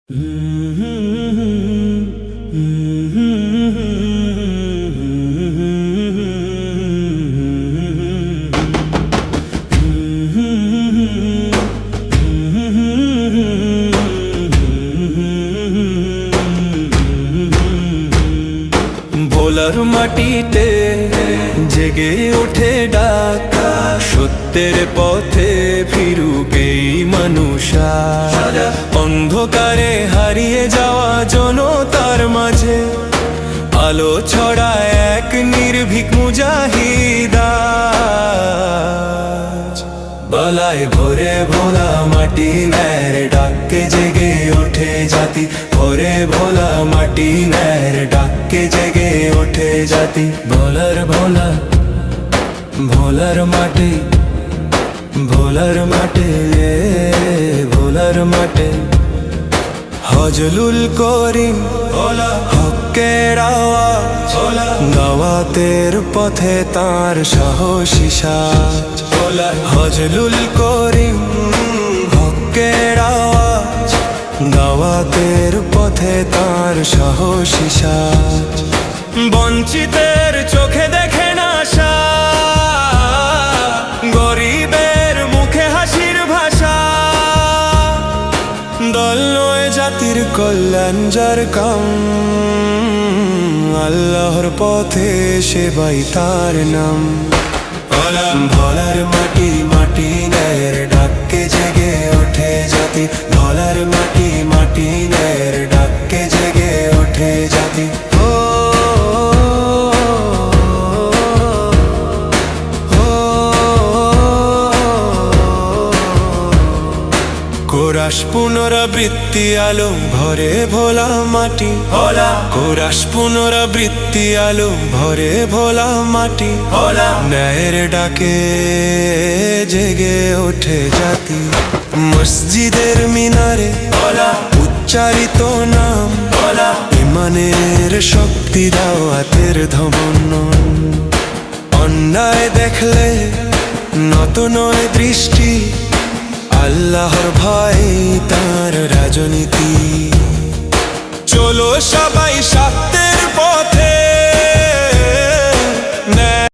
ভোলার মাটিতে জেগে ওঠে ডাক, সত্যের পথে ফিরুক এই মানুষ। অন্ধকারে হারিয়ে যাওয়া জনতার মাঝে আলো ছড়ায় এক নির্ভীক মুজাহিদ। বলায় ভোরে ভোলা মাটি ন্যায়ের ডাকে জেগে ওঠে জাতি। ভোরে ভোলা মাটি ন্যায়ের ডাকে জেগে ওঠে জাতি। ভোলার ভোলা ভোলার মাটি, ভোলার মাঠে, ভোলার মাঠে ফজলুল করিম হকের আওয়াজ। দাওয়াতের পথে তার সাহসী সাজ। ফজলুল করিম হকের আওয়াজ, দাওয়াতের পথে তার সাহসী সাজ। বঞ্চিতের চোখে দেখে না আশা, গরিবের মুখে হাসির ভাষা। দল নয় জাতির কল্যাণ যার কাম, আল্লাহর পথে সেবাই তার নাম। ভোলার মাটি, মাটি ন্যায়ের ডাকে জেগে ওঠে জাতি। ভোলার মাটি, মাটি ন্যায়ের ডাকে জেগে ওঠে জাতি। কোরাস পুনরাবৃত্তি আলো ভরে ভোলা মাটি। কোরাস পুনরাবৃত্তি আলো ভরে ভোলা মাটি। ন্যায়ের ডাকে জেগে ওঠে জাতি। মসজিদের মিনারে উচ্চারিত নাম, ইমানের শক্তি দাওয়াতের ধমন। অন্যায় দেখলে নত নয় দৃষ্টি, আল্লাহর ভয় তার রাজনীতি। চলো সবাই সাথে